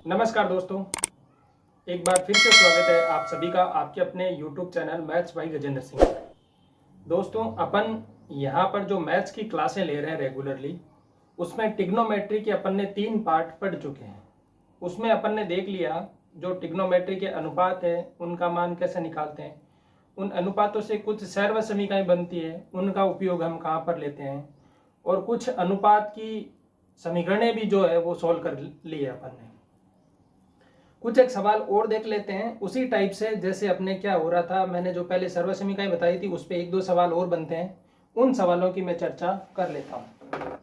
नमस्कार दोस्तों, एक बार फिर से स्वागत है आप सभी का आपके अपने YouTube channel maths by Gajendra Singh. दोस्तों, अपन यहाँ पर जो मैथ्स की क्लासें ले रहे हैं रेगुलरली, उसमें ट्रिग्नोमेट्री के अपन ने 3 पार्ट पढ़ चुके हैं। उसमें अपन ने देख लिया जो ट्रिग्नोमेट्री के अनुपात है उनका मान कैसे निकालते हैं, उन अनुपातों से कुछ सर्व समीकरण बनती है, उनका उपयोग हम कहाँ पर लेते हैं, और कुछ अनुपात की समीकरणें भी जो है वो सॉल्व कर लिए अपन ने। कुछ एक सवाल और देख लेते हैं उसी टाइप से, जैसे अपने क्या हो रहा था, मैंने जो पहले सर्व समीकरण बताई थी उस पर 1-2 सवाल और बनते हैं, उन सवालों की मैं चर्चा कर लेता हूं।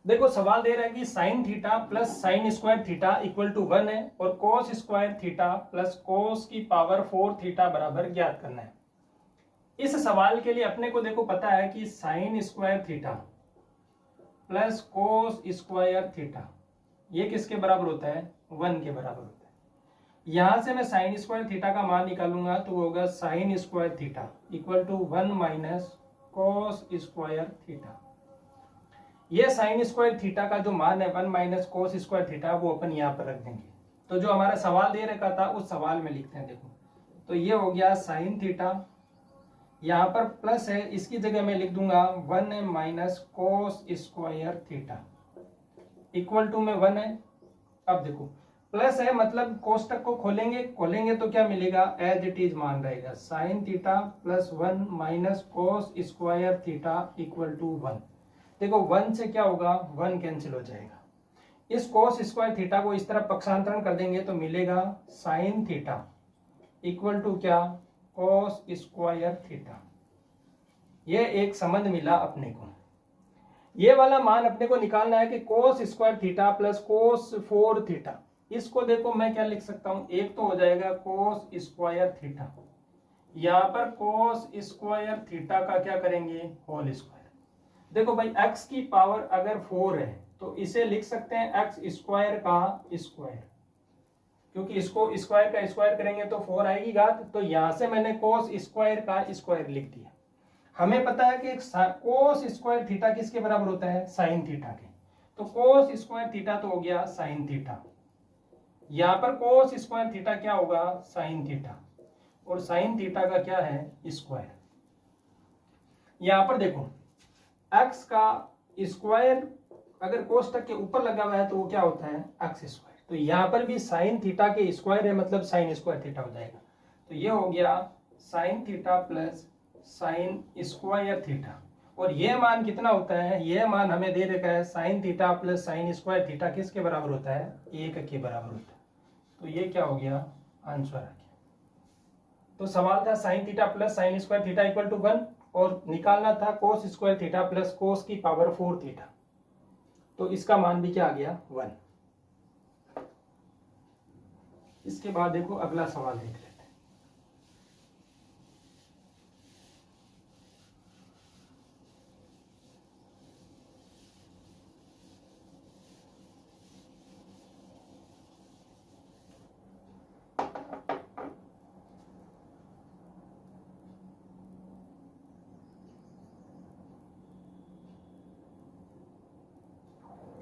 देखो, सवाल दे रहा है कि sine theta plus sine square theta equal to 1 है और cos square theta plus cos की पावर 4 थीटा बराबर ज्ञात करना है। इस सवाल के लिए अपने को देखो पता है कि साइन स्क्वायर थीटा प्लस कोस स्क्वायर थीटा ये किसके बराबर होता है? 1 के बराबर होता है। यहां से मैं साइन स्क्वायर थीटा का मान निकालूंगा तो होगा sine square theta equal to 1 minus cos square theta. ये साइन स्क्वायर थीटा का जो मान है 1 माइनस कोस स्क्वायर थीटा, वो अपन यहाँ पर रख देंगे। तो जो हमारा सवाल दे रखा था उस सवाल में लिखते हैं। देखो, तो ये हो गया साइन थीटा, यहाँ पर प्लस है, इसकी जगह मैं लिख दूंगा 1 minus cos square theta equal to में 1 है। अब देखो, प्लस है मतलब कोष्टक को खोलेंगे तो क्या मिलेगा? एज इट इज मान रहेगा, sine theta plus 1 minus cos square theta equal to 1। देखो 1 से क्या होगा? 1 कैंसिल हो जाएगा। इस कोस स्क्वायर थीटा को इस तरफ पक्षांतरण कर देंगे तो मिलेगा साइन थीटा इक्वल टू क्या? कोस स्क्वायर थीटा। ये एक संबंध मिला अपने को। ये वाला मान अपने को निकालना है कि कोस स्क्वायर थीटा प्लस कोस 4 थीटा। इसको देखो मैं क्या लिख सकता हूं, एक तो हो जाएगा कोस स्क्वायर थीटा, यहां पर कोस स्क्वायर थीटा का क्या करेंगे? Whole square. देखो भाई, x की पावर अगर 4 है तो इसे लिख सकते हैं x स्क्वायर का स्क्वायर, क्योंकि इसको स्क्वायर का स्क्वायर करेंगे तो 4 आएगी घात। तो यहां से मैंने कोस स्क्वायर का स्क्वायर लिख दिया। हमें पता है कि कोस स्क्वायर थीटा किसके बराबर होता है? साइन थीटा के। तो कोस स्क्वायर थीटा तो हो गया साइन थीटा, यहां पर कोस स्क्वायर थीटा क्या होगा? साइन थीटा, और साइन थीटा का क्या है? स्क्वायर। यहां पर देखो, x का स्क्वायर अगर कोष्टक के ऊपर लगा हुआ है तो वो क्या होता है? x square. तो यहां पर भी साइन थीटा के स्क्वायर है मतलब साइन स्क्वायर थीटा हो जाएगा। तो ये हो गया sign theta plus sine square theta. और ये मान कितना होता है? ये मान हमें दे रखा है sign theta plus sine square theta किसके बराबर होता है? 1 के बराबर होता है। तो ये क्या हो गया? आंसर आ गया। तो सवाल था sine theta plus sine square theta equal to 1 और निकालना था cos square theta plus cos की पावर 4 थीटा। तो इसका मान भी क्या आ गया? 1। इसके बाद देखो अगला सवाल देख लेते हैं।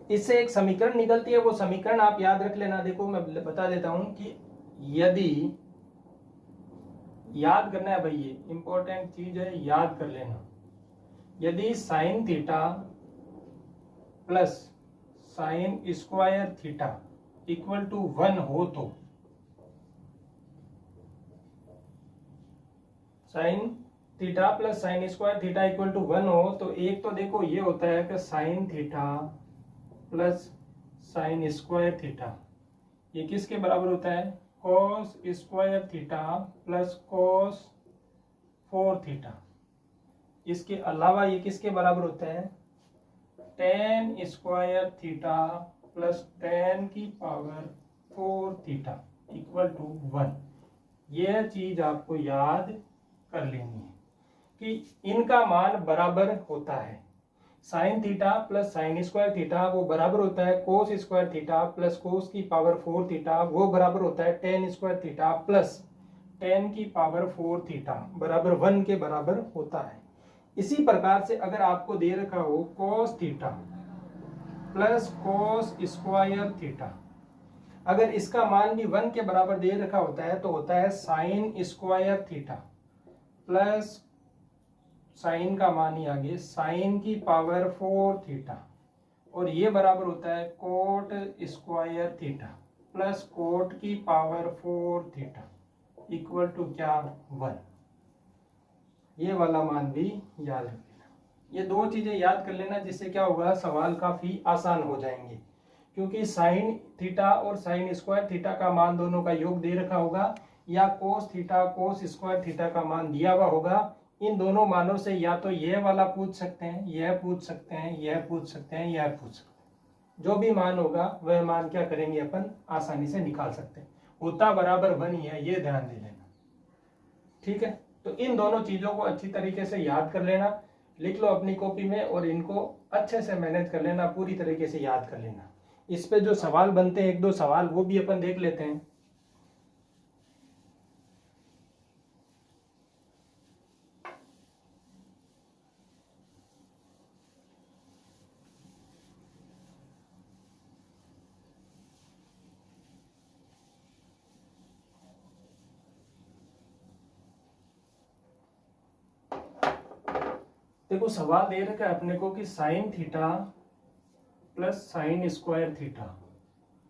इससे एक समीकरण निकलती है, वो समीकरण आप याद रख लेना। देखो मैं बता देता हूं कि यदि, याद करना है भाई, ये इंपॉर्टेंट चीज है, याद कर लेना। यदि sine theta plus sine square theta equal to 1 हो तो sine theta plus sine square theta equal to 1 हो तो एक तो देखो ये होता है कि sine theta plus sine square theta ये किसके बराबर होता है? कोस स्क्वायर थीटा प्लस कोस 4 थीटा। इसके अलावा ये किसके बराबर होता है? Ten square theta plus ten की पावर 4 थीटा इक्वल टू 1। यह चीज आपको याद कर लेनी है कि इनका मान बराबर होता है। Sign theta plus sine square theta वो बराबर होता है कोस स्क्वायर थीटा प्लस कोस की पावर 4 थीटा, वो बराबर होता है ten square theta plus ten की पावर 4 थीटा बराबर 1 के बराबर होता है। इसी प्रकार से अगर आपको दे रखा हो कोस थीटा प्लस कोस स्क्वायर थीटा, अगर इसका मान भी 1 के बराबर दे रखा होता है तो होता है sign square theta plus sign का मान ही आगे साइन की पावर 4 थीटा, और ये बराबर होता है coat square theta plus coat की पावर 4 थीटा इक्वल टू क्या 1। ये वाला मान भी याद रख लेना। ये दो चीजें याद कर लेना, जिससे क्या होगा सवाल काफी आसान हो जाएंगे, क्योंकि साइन थीटा और साइन स्क्वायर थीटा का मान दोनों का योग दे रखा होगा, या cos theta cos square theta का मान दिया हुआ होगा। इन दोनों मानों से या तो यह वाला पूछ सकते हैं, यह पूछ सकते हैं, यह पूछ सकते हैं, यह पूछ सकते हैं। जो भी मान होगा वह मान क्या करेंगे अपन आसानी से निकाल सकते हैं। होता बराबर 1 ही है, ये ध्यान दे लेना। ठीक है, तो इन दोनों चीजों को अच्छी तरीके से याद कर लेना, लिख लो अपनी कॉपी में, और इनको अच्छे से मैनेज कर लेना, पूरी तरीके से याद कर लेना। इस पे जो सवाल बनते हैं, एक दो सवाल, वो भी अपन देख लेते हैं। देखो सवाल दे रखा है अपने को कि sine theta plus sine square theta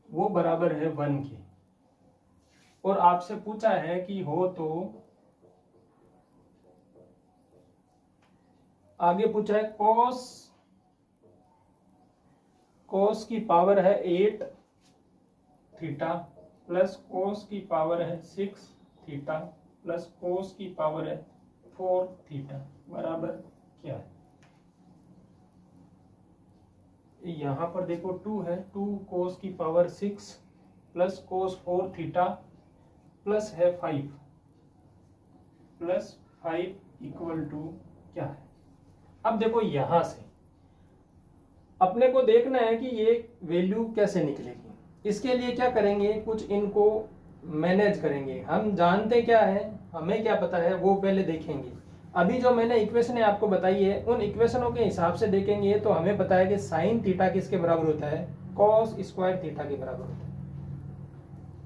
वो बराबर है 1 के, और आपसे पूछा है कि हो तो आगे पूछा है कोस की पावर है 8 थीटा प्लस कोस की पावर है 6 थीटा प्लस कोस की पावर है 4 थीटा बराबर क्या है। यहां पर देखो 2 है, 2 कोस की power 6 plus cos 4 theta plus है 5 प्लस 5 इक्वल टू क्या है। अब देखो यहां से अपने को देखना है कि ये वैल्यू कैसे निकलेगी। इसके लिए क्या करेंगे, कुछ इनको मैनेज करेंगे। हम जानते क्या है, हमें क्या पता है वो पहले देखेंगे। अभी जो मैंने इक्वेशन आपको बताई है उन इक्वेशनों के हिसाब से देखेंगे तो हमें पता है कि साइन थीटा किसके बराबर होता है, कॉस स्क्वायर थीटा के बराबर होता है।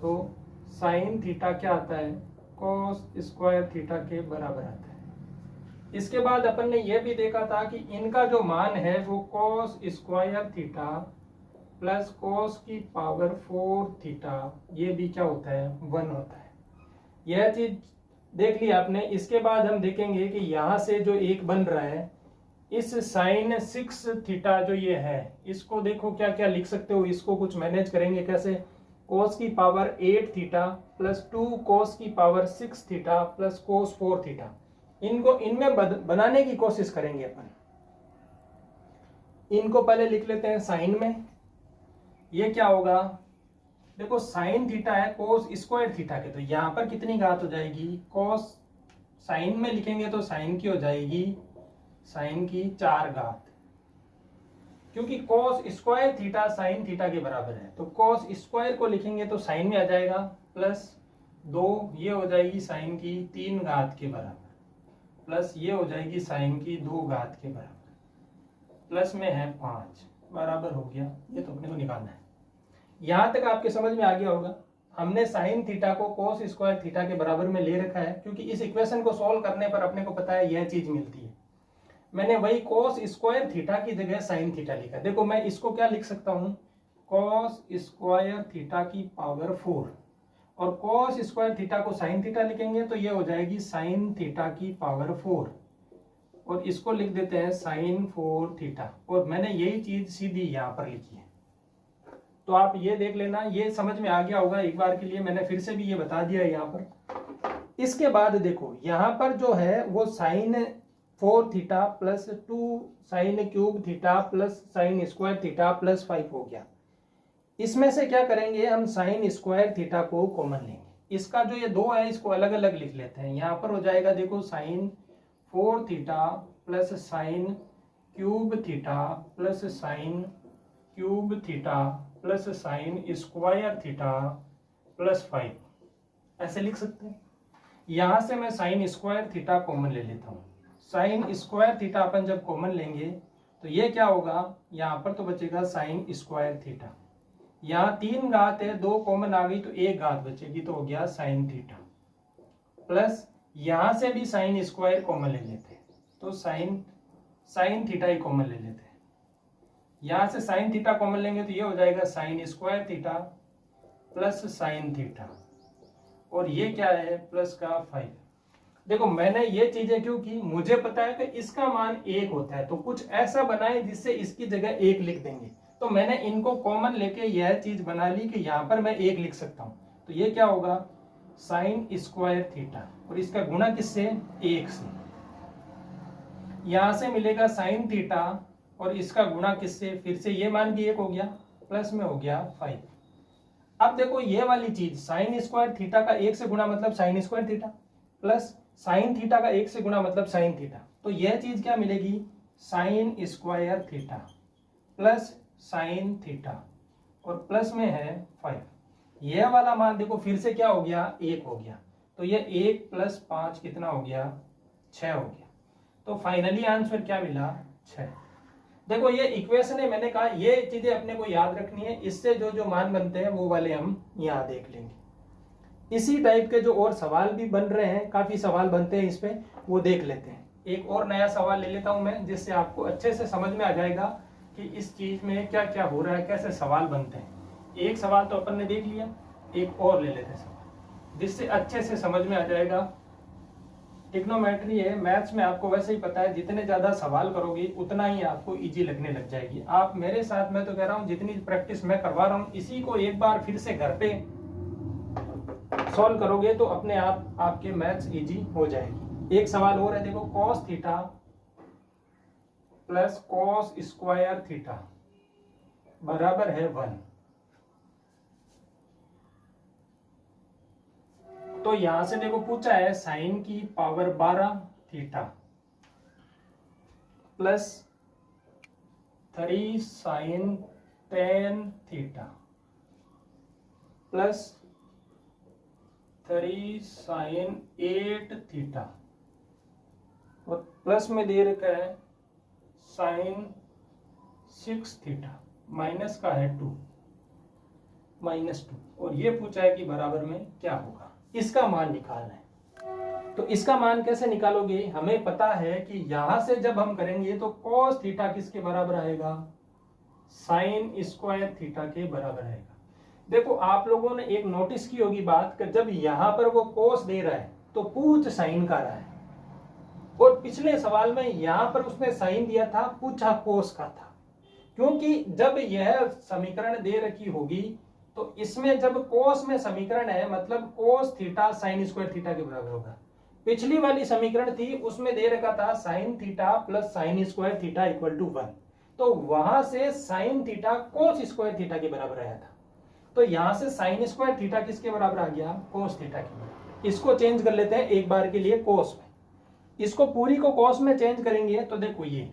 तो साइन थीटा क्या आता है, कॉस स्क्वायर थीटा के बराबर आता है। इसके बाद अपन ने यह भी देखा था कि इनका जो मान है वो cos square theta plus cos की पावर 4 थीटा, ये भी क्या होता है 1 होता है। यह चीज देख लिया आपने। इसके बाद हम देखेंगे कि यहां से जो एक बन रहा है, इस साइन 6 थीटा जो ये है, इसको देखो क्या क्या लिख सकते हो। इसको कुछ मैनेज करेंगे कैसे, कोस की पावर 8 थीटा प्लस 2 कोस की पावर 6 थीटा प्लस कोस 4 थीटा, इनको इनमें बनाने की कोशिश करेंगे अपन। इनको पहले लिख लेते हैं साइन में। ये क्या होगा, देखो साइन थीटा है कोस स्क्वायर थीटा के, तो यहां पर कितनी घात हो जाएगी, कोस साइन में लिखेंगे तो साइन की हो जाएगी साइन की 4 घात, क्योंकि कोस स्क्वायर थीटा साइन थीटा के बराबर है। तो कोस स्क्वायर को लिखेंगे तो साइन में आ जाएगा प्लस 2, ये हो जाएगी साइन की 3 घात के बराबर, प्लस ये हो जाएगी साइन की 2 घात के बराबर, प्लस में है 5 बराबर हो गया। ये तो अपने को निकालना है। यहां तक आपके समझ में आ गया होगा। हमने साइन थीटा को कोस स्क्वायर थीटा के बराबर में ले रखा है, क्योंकि इस इक्वेशन को सॉल्व करने पर अपने को पता है यह चीज मिलती है। मैंने वही कोस स्क्वायर थीटा की जगह साइन थीटा लिखा। देखो मैं इसको क्या लिख सकता हूं, कोस स्क्वायर थीटा की पावर 4, और कोस स्क्वायर थीटा को साइन थीटा लिखेंगे तो ये हो जाएगी साइन थीटा की पावर 4, और इसको लिख देते हैं साइन 4 थीटा, और मैंने यही चीज सीधी यहां पर लिखी है। तो आप ये देख लेना, ये समझ में आ गया होगा। एक बार के लिए मैंने फिर से भी ये बता दिया है यहाँ पर। इसके बाद देखो यहाँ पर जो है वो sine 4 theta plus 2 sine cube theta plus sine square theta plus 5 हो गया। इसमें से क्या करेंगे, हम साइन स्क्वायर थीटा को कॉमन लेंगे। इसका जो ये 2 है इसको अलग अलग लिख लेते हैं। यहाँ पर हो जाएगा देखो sine 4 theta plus sine cube theta plus sine cube theta plus sine square theta plus 5, ऐसे लिख सकते हैं। यहां से मैं साइन स्क्वायर थीटा कॉमन ले लेता हूं। साइन स्क्वायर थीटा अपन जब कॉमन लेंगे तो ये क्या होगा, यहां पर तो बचेगा साइन स्क्वायर थीटा, यहाँ 3 घात है, 2 कॉमन आ गई तो 1 घात बचेगी, तो हो गया साइन थीटा। प्लस यहां से भी साइन स्क्वायर कॉमन ले लेते हैं, तो साइन थीटा ही कॉमन ले लेते हैं। यहां से साइन थीटा कॉमन लेंगे तो ये हो जाएगा sine square theta plus sine theta, और ये क्या है प्लस का 5। देखो मैंने ये चीजें क्यों की, मुझे पता है कि इसका मान 1 होता है, तो कुछ ऐसा बनाए जिससे इसकी जगह 1 लिख देंगे। तो मैंने इनको कॉमन लेके यह चीज बना ली कि यहाँ पर मैं 1 लिख सकता हूं। तो ये क्या होगा साइन स्क्वायर थीटा, और इसका गुणा किससे 1 से। यहां से मिलेगा साइन थीटा और इसका गुणा किससे, फिर से ये मान भी 1 हो गया, प्लस में हो गया 5। अब देखो ये वाली चीज साइन स्क्वायर थीटा का 1 से गुणा मतलब sign square theta, plus sine theta का 1 से गुणा मतलब साइन थीटा, तो यह चीज क्या मिलेगी sign square theta plus sine theta, और प्लस में है 5। यह वाला मान देखो फिर से क्या हो गया 1 हो गया, तो ये 1 प्लस 5 कितना हो गया 6 हो गया। तो फाइनली आंसर क्या मिला 6। देखो ये इक्वेशन है, मैंने कहा ये चीजें अपने को याद रखनी है, इससे जो जो मान बनते हैं वो वाले हम यहाँ देख लेंगे। इसी टाइप के जो और सवाल भी बन रहे हैं, काफी सवाल बनते हैं इस पे, वो देख लेते हैं। एक और नया सवाल ले लेता हूं मैं, जिससे आपको अच्छे से समझ में आ जाएगा कि इस चीज में क्या क्या हो रहा है, कैसे सवाल बनते हैं। एक सवाल तो अपन ने देख लिया, एक और ले लेते हैं सवाल, जिससे अच्छे से समझ में आ जाएगा। ट्रिग्नोमेट्री है, मैथ्स में आपको वैसे ही पता है, जितने ज्यादा सवाल करोगे उतना ही आपको इजी लगने लग जाएगी। आप मेरे साथ, मैं तो कह रहा हूँ जितनी प्रैक्टिस मैं करवा रहा हूँ, इसी को एक बार फिर से घर पे सॉल्व करोगे तो अपने आप आपके मैथ्स इजी हो जाएगी। एक सवाल और है, देखो cos theta plus cos square theta बराबर है 1। तो यहां से देखो पूछा है साइन की power 12 theta plus 3 sine 10 theta plus 3 sine 8 theta, और प्लस में दे रखा है साइन 6 थीटा, माइनस का है 2 -2, और ये पूछा है कि बराबर में क्या होगा, इसका मान निकालना है। तो इसका मान कैसे निकालोगे, हमें पता है कि यहां से जब हम करेंगे तो cos थीटा किसके बराबर आएगा साइन स्क्वायर थीटा के बराबर आएगा। देखो आप लोगों ने एक नोटिस की होगी बात कि जब यहां पर वो cos दे रहा है तो पूछ साइन का रहा है, और पिछले सवाल में यहां पर उसने साइन दिया था, पूछा cos का था। क्योंकि जब यह समीकरण दे रखी होगी तो इसमें जब कोस में समीकरण है मतलब cos theta sine square theta के बराबर होगा। पिछली वाली समीकरण थी उसमें दे रखा था sine theta plus sine square theta equal to 1, तो वहां से sine theta cos square theta के बराबर आया था। तो यहां से साइन स्क्वायर थीटा किसके बराबर आ गया कोस थीटा के बराबर। इसको चेंज कर लेते हैं एक बार के लिए कोस में, इसको पूरी को कोस में चेंज करेंगे तो देखो ये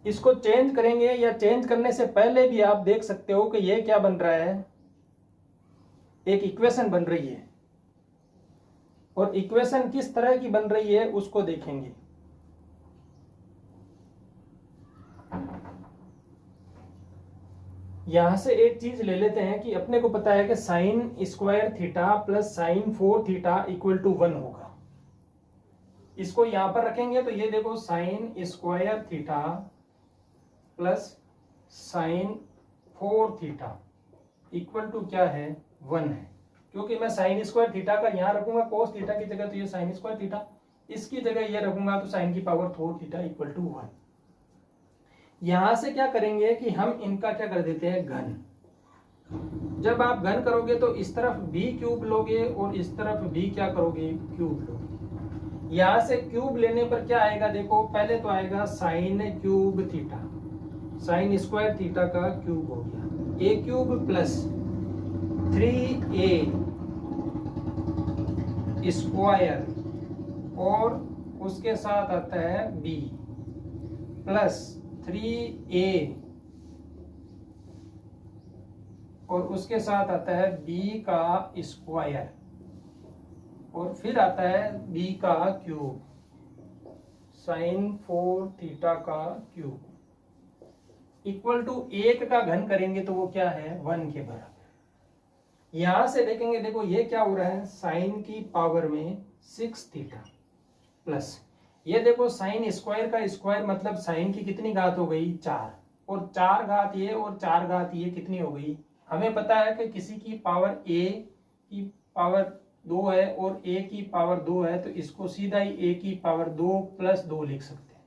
इसको चेंज करेंगे, या चेंज करने से पहले भी आप देख सकते हो कि ये क्या बन रहा है, एक इक्वेशन बन रही है, और इक्वेशन किस तरह की बन रही है उसको देखेंगे। यहां से एक चीज ले लेते हैं कि अपने को पता है कि sine square theta plus sine 4 theta equal to 1 होगा। इसको यहां पर रखेंगे तो ये देखो sine square theta plus sine 4 theta equal to क्या है 1 है। क्योंकि मैं साइन स्क्वायर थीटा का यहां रखूंगा कोस थीटा की जगह, तो ये साइन स्क्वायर थीटा, इसकी जगह ये रखूंगा तो साइन की पावर 4 थीटा इक्वल टू 1। यहां से क्या करेंगे कि हम इनका क्या कर देते हैं घन। जब आप घन करोगे तो इस तरफ b क्यूब लोगे और इस तरफ b क्या करोगे क्यूब लोगे। यहां से क्यूब लेने पर क्या आएगा, देखो पहले तो आएगा sign cube theta, sign square theta का क्यूब हो गया, a cube plus 3a square, और उसके साथ आता है b प्लस 3a, और उसके साथ आता है b का स्क्वायर, और फिर आता है b का क्यूब साइन 4 थीटा का क्यूब। इक्वल टू 1 का घन करेंगे तो वो क्या है 1 के बराबर। यहां से देखेंगे, देखो ये क्या हो रहा है साइन की पावर में 6 थीटा प्लस ये देखो साइन स्क्वायर का स्क्वायर मतलब साइन की कितनी घात हो गई 4, और 4 घात ये और 4 घात ये कितनी हो गई। हमें पता है कि किसी की पावर a की पावर 2 है और a की पावर 2 है, तो इसको सीधा ही a की पावर 2 प्लस 2 लिख सकते हैं,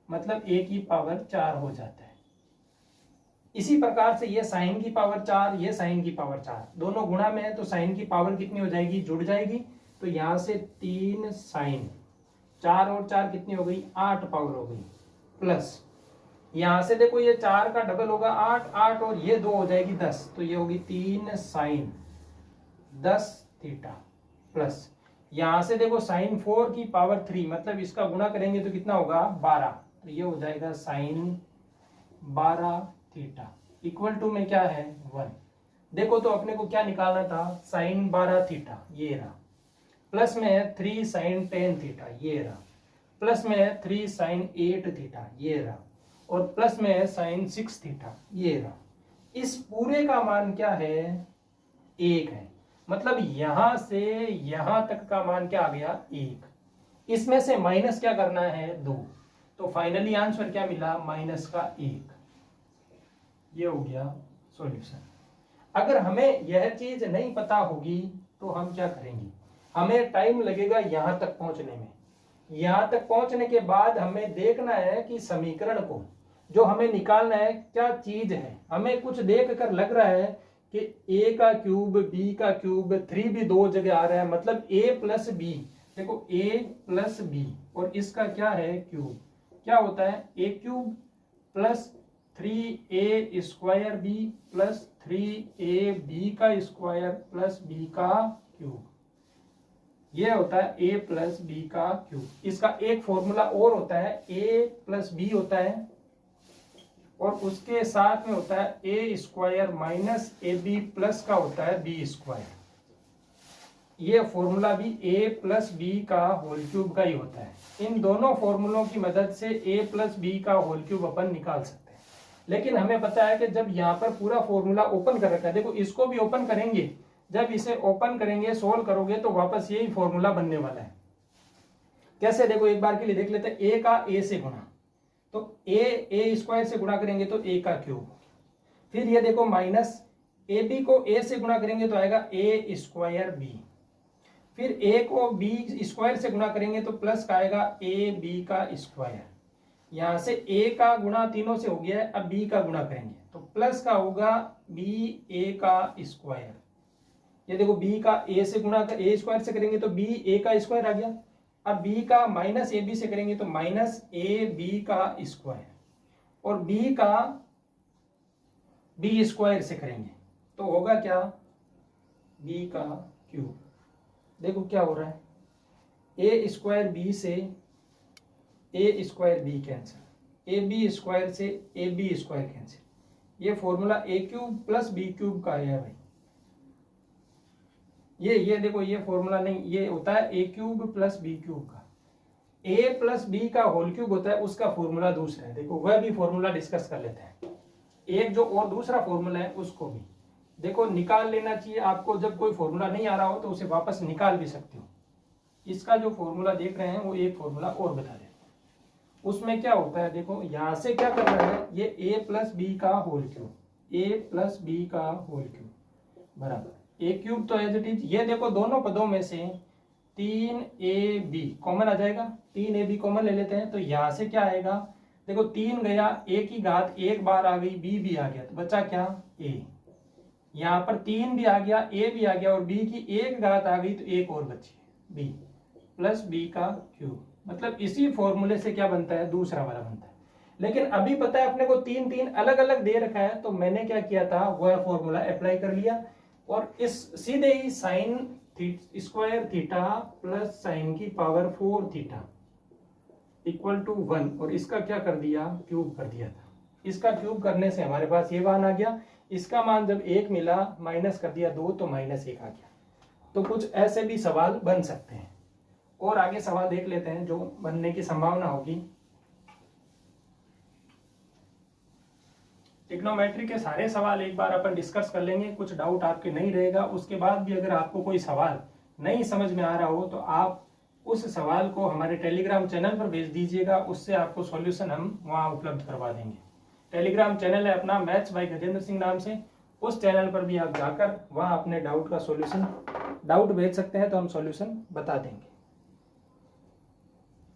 मतलब a की पावर 4 हो जाता है। इसी प्रकार से ये साइन की पावर 4, ये साइन की पावर 4, दोनों गुणा में है तो साइन की पावर कितनी हो जाएगी जुड़ जाएगी। तो यहां से 3 साइन 4 और 4 कितनी हो गई 8 पावर हो गई, प्लस यहां से देखो ये 4 का डबल होगा 8, 8 और ये 2 हो जाएगी 10, तो ये होगी 3 साइन 10 थीटा प्लस यहां से देखो साइन 4 की पावर 3 मतलब इसका गुणा करेंगे तो कितना होगा 12, तो ये हो जाएगा साइन 12 थीटा इक्वल टू में क्या है 1। देखो तो अपने को क्या निकालना था साइन 12 थीटा ये रहा, प्लस में है 3 साइन 10 थीटा ये रहा, प्लस में है 3 साइन 8 थीटा ये रहा, और प्लस में है साइन 6 थीटा ये रहा। इस पूरे का मान क्या है 1 है, मतलब यहां से यहां तक का मान क्या आ गया 1। इसमें से माइनस क्या करना है 2, तो फाइनली आंसर क्या मिला माइनस का 1। ये हो गया सॉल्यूशन। अगर हमें यह चीज नहीं पता होगी तो हम क्या करेंगे, हमें टाइम लगेगा यहां तक पहुंचने में। यहां तक पहुंचने के बाद हमें देखना है कि समीकरण को जो हमें निकालना है क्या चीज है। हमें कुछ देख कर लग रहा है कि a का क्यूब b का क्यूब 3 भी 2 जगह आ रहा है, मतलब a प्लस बी, देखो a प्लस बी और इसका क्या है क्यूब, क्या होता है a cube plus 3a square b plus 3ab का स्क्वायर प्लस b का क्यूब, ये होता है a प्लस बी का क्यूब। इसका एक फॉर्मूला और होता है a प्लस बी होता है, और उसके साथ में होता है a square minus a b plus का होता है b स्क्वायर। ये फॉर्मूला भी a प्लस बी का होल क्यूब का ही होता है। इन दोनों फॉर्मूलों की मदद से a प्लस बी का होल क्यूब अपन निकाल सकते हैं। लेकिन हमें पता है कि जब यहाँ पर पूरा फॉर्मूला ओपन कर रखा है, देखो इसको भी ओपन करेंगे, जब इसे ओपन करेंगे सोल्व करोगे तो वापस यही फॉर्मूला बनने वाला है। कैसे, देखो एक बार के लिए देख लेते हैं। a का a से गुणा, तो a स्क्वायर से गुणा करेंगे तो a का क्यूब, फिर ये देखो माइनस ए बी को a से गुणा करेंगे तो आएगा a स्क्वायर b, फिर a को b स्क्वायर से गुणा करेंगे तो प्लस का आएगा a b का स्क्वायर। यहां से a का गुणा तीनों से हो गया है, अब b का गुणा करेंगे तो प्लस का होगा b a का स्क्वायर। ये देखो b का a से गुणा a स्क्वायर से करेंगे तो b a का स्क्वायर आ गया। अब b का माइनस ए बी से करेंगे तो माइनस ए बी का स्क्वायर, और b का b स्क्वायर से करेंगे तो होगा क्या b का क्यूब। देखो क्या हो रहा है a स्क्वायर b से a square b cancel, a b square से ए बी स्क्वायर कैंसिल, ये formula a cube plus b cube का है भाई। ये देखो ये फॉर्मूला नहीं, ये होता है a cube plus b cube का। a प्लस b का होल क्यूब होता है, उसका फॉर्मूला दूसरा है, देखो वह भी फॉर्मूला डिस्कस कर लेते हैं। एक जो और दूसरा फॉर्मूला है उसको भी देखो निकाल लेना चाहिए आपको। जब कोई फॉर्मूला नहीं आ रहा हो तो उसे वापस निकाल भी सकते हो। इसका जो फॉर्मूला देख रहे हैं वो एक फॉर्मूला और बता देते हैं। उसमें क्या होता है, देखो यहां से क्या कर रहा है, ये a प्लस बी का whole cube, a plus b का होल क्यूब बराबर ए क्यूब, तो एज इट इज। ये देखो दोनों पदों में से 3ab कॉमन आ जाएगा, 3ab कॉमन ले लेते हैं तो यहां से क्या आएगा, देखो 3 गया, a की घात एक बार आ गई, b भी आ गया, तो बचा क्या a। यहाँ पर 3 भी आ गया, a भी आ गया, और b की एक घात आ गई तो एक और बची b प्लस b का क्यूब। मतलब इसी फॉर्मूले से क्या बनता है दूसरा वाला बनता है। लेकिन अभी पता है अपने को 3 अलग अलग दे रखा है, तो मैंने क्या किया था वह फॉर्मूला अप्लाई कर लिया, और इस सीधे ही sine square theta plus sine की पावर 4 थीटा इक्वल टू 1, और इसका क्या कर दिया क्यूब कर दिया था। इसका क्यूब करने से हमारे पास ये मान आ गया। इसका मान जब 1 मिला माइनस कर दिया 2 तो माइनस 1 आ गया। तो कुछ ऐसे भी सवाल बन सकते हैं, और आगे सवाल देख लेते हैं जो बनने की संभावना होगी। ट्रिग्नोमेट्री के सारे सवाल एक बार अपन डिस्कस कर लेंगे, कुछ डाउट आपके नहीं रहेगा। उसके बाद भी अगर आपको कोई सवाल नहीं समझ में आ रहा हो तो आप उस सवाल को हमारे टेलीग्राम चैनल पर भेज दीजिएगा, उससे आपको सॉल्यूशन हम वहां उपलब्ध करवा देंगे। टेलीग्राम चैनल है अपना मैथ्स बाय गजेंद्र सिंह नाम से, उस चैनल पर भी आप जाकर वहां अपने डाउट का सॉल्यूशन डाउट भेज सकते हैं, तो हम सॉल्यूशन बता देंगे।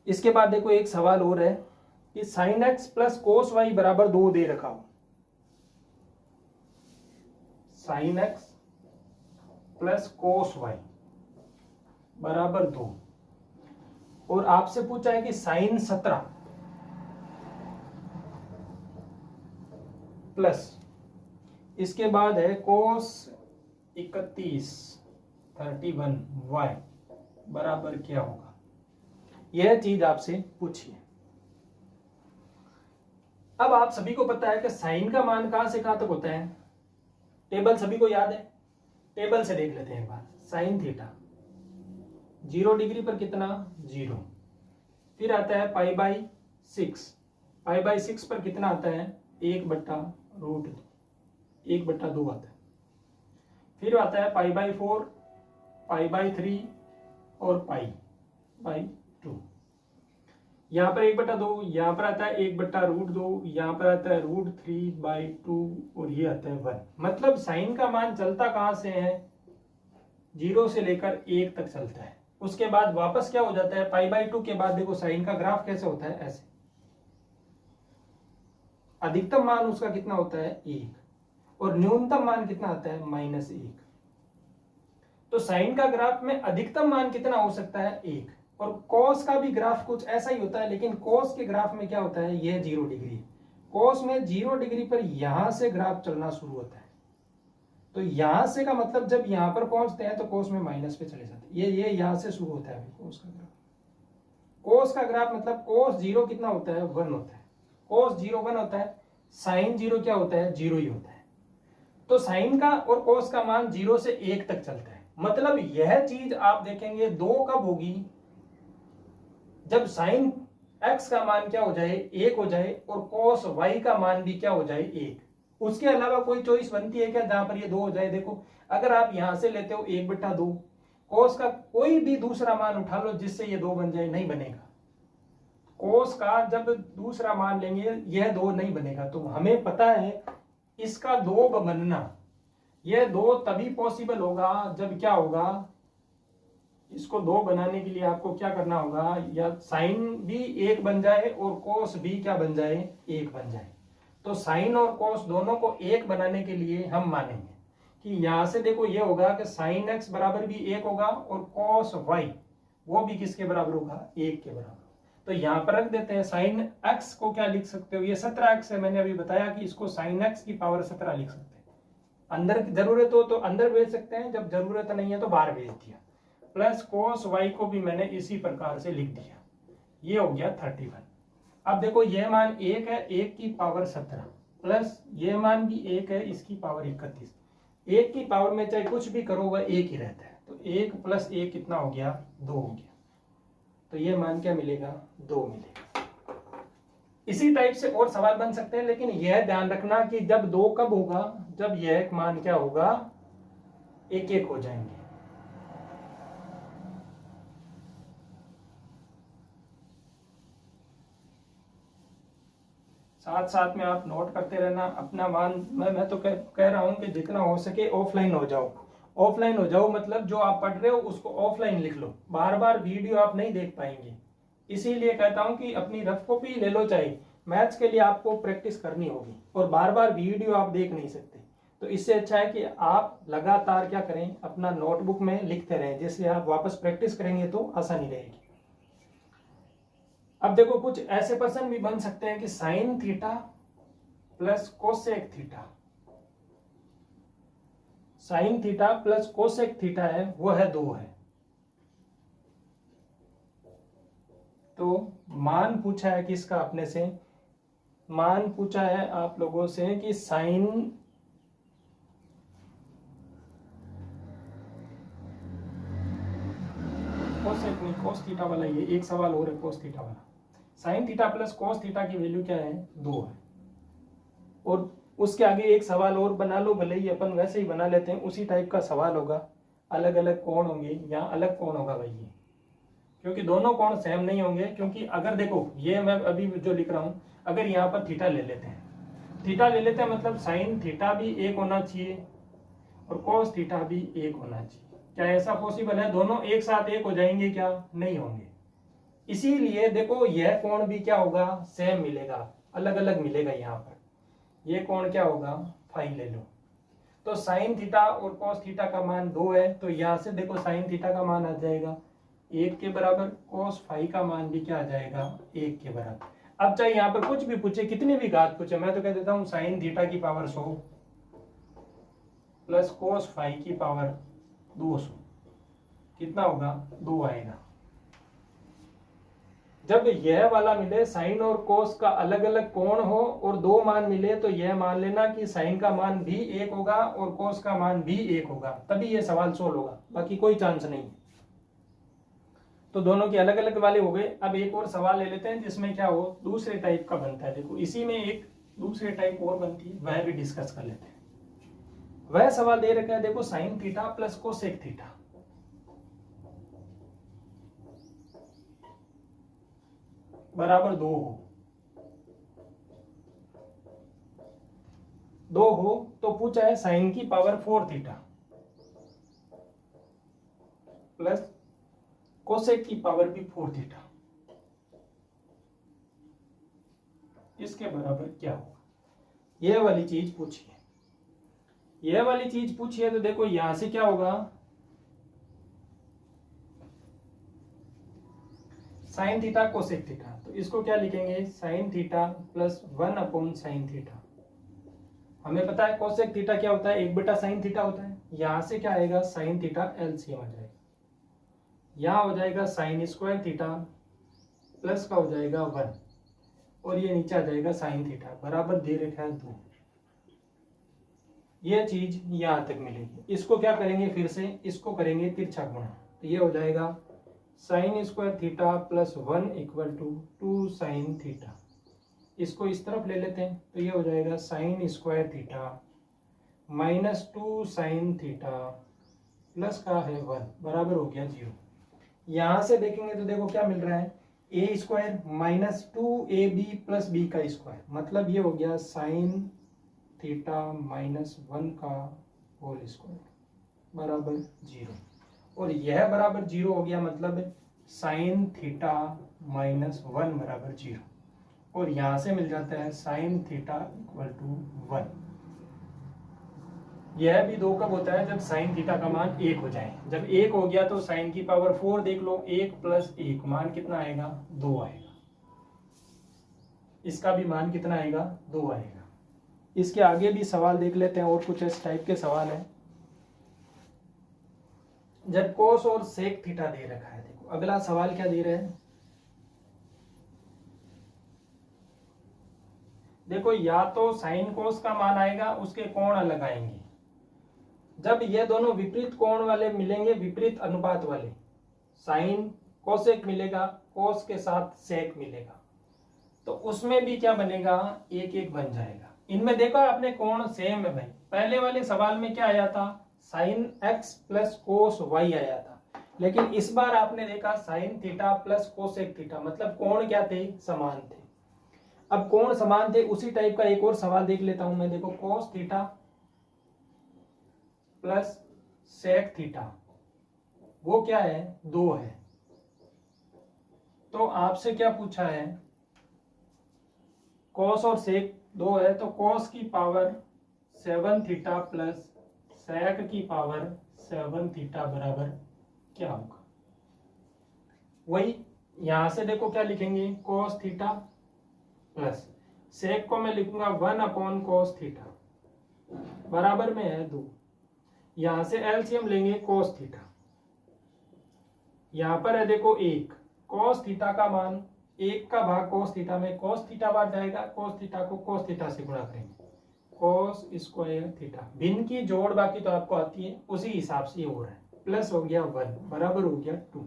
इसके बाद देखो एक सवाल और है कि sine x plus cos y बराबर 2 दे रखा हो। Sine x plus cos y बराबर 2 और आपसे पूछा है कि साइन 17 प्लस इसके बाद है कोस 31 वाई बराबर क्या होगा, यह चीज आपसे पूछिए। अब आप सभी को पता है कि साइन का मान कहां से कहां तक होता है, टेबल सभी को याद है, टेबल से देख लेते हैं एक बार। साइन थीटा 0 डिग्री पर कितना 0, फिर आता है पाई बाई 6, पाई बाई 6 पर कितना आता है 1/√2, 1/2 आता है। फिर आता है पाई बाई 4, पाई बाई 3 और पाई बाई 2। यहाँ पर 1/2, यहाँ पर आता है 1/√2, यहाँ पर आता है √3/2 और ये आता है 1। मतलब साइन का मान चलता कहां से है, 0 से लेकर 1 तक चलता है। उसके बाद वापस क्या हो जाता है, पाई बाई 2 के बाद देखो साइन का ग्राफ कैसे होता है, ऐसे। अधिकतम मान उसका कितना होता है 1 और न्यूनतम मान कितना आता है -1। तो साइन का ग्राफ में अधिकतम मान कितना हो सकता है 1, और कोस का भी ग्राफ कुछ ऐसा ही होता है, लेकिन कोस के ग्राफ में क्या होता है, यह 0 डिग्री। कोस में 0 डिग्री पर यहां से ग्राफ चलना शुरू होता है, तो यहां से का मतलब जब यहां पर पहुंचते हैं तो कोस में माइनस पे चले जाते हैं। ये यहां से शुरू होता है कोस का ग्राफ। कोस का ग्राफ मतलब कोस 0 कितना होता है 1 होता है, कोस 0 1 होता है, साइन 0 क्या होता है 0 ही होता है। तो साइन का और कोस का मान 0 से 1 तक चलता है। मतलब यह चीज आप देखेंगे 2 कब होगी, जब साइन x का मान क्या हो जाए 1 हो जाए और कोस y का मान भी क्या हो जाए 1। उसके अलावा कोई चॉइस बनती है क्या जहां पर ये 2 हो जाए। देखो अगर आप यहां से लेते हो 1/2, कोस का कोई भी दूसरा मान उठा लो जिससे ये 2 बन जाए, नहीं बनेगा। कोस का जब दूसरा मान लेंगे यह 2 नहीं बनेगा। तो हमें पता है इसका 2 बनना, यह 2 तभी पॉसिबल होगा जब क्या होगा, इसको 2 बनाने के लिए आपको क्या करना होगा, या साइन भी 1 बन जाए और कोस भी क्या बन जाए 1 बन जाए। तो साइन और कोस दोनों को 1 बनाने के लिए हम मानेंगे कि यहां से देखो ये होगा कि साइन x बराबर भी 1 होगा और कोस y वो भी किसके बराबर होगा 1 के बराबर। तो यहां पर रख देते हैं साइन x को क्या लिख सकते हो, ये 17x है, मैंने अभी बताया कि इसको साइन x की पावर 17 लिख सकते हैं। अंदर जरूरत हो तो अंदर भेज सकते हैं, जब जरूरत नहीं है तो बाहर भेज दिया। प्लस कोस y को भी मैंने इसी प्रकार से लिख दिया, ये हो गया 31। अब देखो ये मान 1 है, 1 की पावर 17 प्लस ये मान भी 1 है, इसकी पावर 31। 1 की पावर में चाहे कुछ भी करो वह 1 ही रहता है, तो 1 + 1 कितना हो गया 2 हो गया। तो ये मान क्या मिलेगा 2 मिलेगा। इसी टाइप से और सवाल बन सकते हैं, लेकिन यह ध्यान रखना कि जब 2 कब होगा, जब यह मान क्या होगा 1 हो जाएंगे। साथ साथ में आप नोट करते रहना अपना मान। मैं तो कह रहा हूं कि जितना हो सके ऑफलाइन हो जाओ। ऑफलाइन हो जाओ मतलब जो आप पढ़ रहे हो उसको ऑफलाइन लिख लो, बार बार वीडियो आप नहीं देख पाएंगे। इसीलिए कहता हूं कि अपनी रफ कॉपी ले लो, चाहे मैथ्स के लिए आपको प्रैक्टिस करनी होगी और बार बार वीडियो आप देख नहीं सकते। तो इससे अच्छा है कि आप लगातार क्या करें, अपना नोटबुक में लिखते रहें, जिससे आप वापस प्रैक्टिस करेंगे तो आसानी रहेगी। अब देखो कुछ ऐसे प्रश्न भी बन सकते हैं कि sine theta plus cosec theta, sign theta plus cosec theta है वो है 2 है। तो मान पूछा है किसका, अपने से मान पूछा है आप लोगों से कि साइन कोसेक नहीं, कोस थीटा वाला। ये एक सवाल और है कोस थीटा वाला। Sign theta plus cos theta की वैल्यू क्या है 2 है, और उसके आगे एक सवाल और बना लो, भले ही अपन वैसे ही बना लेते हैं, उसी टाइप का सवाल होगा, अलग अलग कोण होंगे, यहाँ अलग कोण होगा भाई ये, क्योंकि दोनों कोण सेम नहीं होंगे। क्योंकि अगर देखो ये मैं अभी जो लिख रहा हूँ, अगर यहाँ पर थीटा ले लेते हैं, थीटा ले लेते हैं मतलब साइन थीटा भी एक होना चाहिए और कोस थीटा भी एक होना चाहिए। क्या ऐसा पॉसिबल है? दोनों एक साथ एक हो जाएंगे? क्या नहीं होंगे। इसीलिए देखो यह कोण भी क्या होगा, सेम मिलेगा, अलग अलग मिलेगा। यहाँ पर ये कोण क्या होगा, फाई ले लो। तो साइन थीटा और कोस थीटा का मान 2 है, तो यहाँ से देखो साइन थीटा का मान आ जाएगा 1 के बराबर, कोस फाई का मान भी क्या आ जाएगा, 1 के बराबर। अब चाहे यहाँ पर कुछ भी पूछे, कितनी भी घात पूछे, मैं तो कह देता हूँ साइन थीटा की पावर 100 प्लस कोस फाई की पावर 200, कितना होगा, 2 आएगा। जब यह वाला मिले, साइन और कोस का अलग अलग कोण हो और 2 मान मिले, तो यह मान लेना कि साइन का मान भी 1 होगा और कोस का मान भी 1 होगा, तभी यह सवाल सोल्व होगा, बाकी कोई चांस नहीं। तो दोनों के अलग अलग वाले हो गए। अब एक और सवाल ले लेते हैं जिसमें क्या हो, दूसरे टाइप का बनता है। देखो इसी में एक दूसरे टाइप और बनती है, वह भी डिस्कस कर लेते हैं। वह सवाल दे रखा है, देखो sign theta plus cosec theta बराबर 2 हो तो पूछा है साइन की पावर 4 थीटा प्लस कोसेक की पावर भी 4 थीटा, इसके बराबर क्या होगा, यह वाली चीज पूछी है। यह वाली चीज पूछी है तो देखो यहां से क्या होगा, साइन थीटा कोसेक थीटा, तो इसको क्या लिखेंगे, sign theta plus 1 sine theta. हमें पता है कोसेक थीटा क्या होता है, 1/साइन थीटा होता है। यहां से क्या आएगा, साइन थीटा एलसीएम आ जाएगा, यहां हो जाएगा साइन स्क्वायर थीटा प्लस का हो जाएगा 1 और ये नीचे आ जाएगा साइन थीटा बराबर दे रखा है 2। ये चीज यहां तक मिलेगी। इसको क्या करेंगे, फिर से इसको करेंगे तिरछा गुणा, तो ये हो जाएगा sine square theta plus 1 equal to 2 sine theta. इसको इस तरफ ले लेते हैं तो ये हो जाएगा sine square theta minus 2 sine theta plus का है 1 बराबर हो गया 0। यहां से देखेंगे तो देखो क्या मिल रहा है, a square minus 2ab plus b का स्क्वायर, मतलब ये हो गया साइन थीटा माइनस 1 का होल स्क्वायर बराबर 0। और यह बराबर 0 हो गया, मतलब साइन थीटा माइनस 1 बराबर 0। और यहां से मिल जाता है साइन थीटा इक्वल टू 1। यह भी 2 कब होता है, जब साइन थीटा का मान 1 हो जाए। जब 1 हो गया तो साइन की पावर 4 देख लो, 1 प्लस 1 मान कितना आएगा, 2 आएगा। इसका भी मान कितना आएगा, 2 आएगा। इसके आगे भी सवाल देख लेते हैं, और कुछ इस टाइप के सवाल है। जब कोस और सेक थीटा दे रखा है, देखो अगला सवाल क्या दे रहे हैं, देखो या तो साइन कोस का मान आएगा, उसके कोण अलग आएंगे। जब ये दोनों विपरीत कोण वाले मिलेंगे, विपरीत अनुपात वाले, साइन कोसेक मिलेगा, कोस के साथ सेक मिलेगा, तो उसमें भी क्या बनेगा, 1-1 बन जाएगा। इनमें देखो आपने कोण सेम है भाई। पहले वाले सवाल में क्या आया था, sine x plus cos y आया था, लेकिन इस बार आपने देखा sine theta plus cosec theta, मतलब कोण क्या थे, समान थे। अब कोण समान थे, उसी टाइप का एक और सवाल देख लेता हूं मैं। देखो cos theta plus sec theta, वो क्या है, 2 है। तो आपसे क्या पूछा है, कोस और सेक 2 है, तो कोस की पावर 7 थीटा प्लस सेक की पावर 7 थीटा बराबर क्या होगा। वही यहां से देखो क्या लिखेंगे, कोस थीटा प्लस सेक को मैं लिखूंगा 1 कोस थीटा बराबर में है 2। यहां से एलसीएम लेंगे कोस थीटा, यहां पर है देखो 1, कोस थीटा का मान 1 का भाग कोस थीटा में कोस थीटा बार जाएगा, कोस थीटा को कोस थीटा से गुणा करेंगे, कोस स्क्वायर थीटा। भिन्न की जोड़ बाकी तो आपको आती है, उसी हिसाब से हो रहा है। प्लस हो गया 1 बराबर हो गया 2,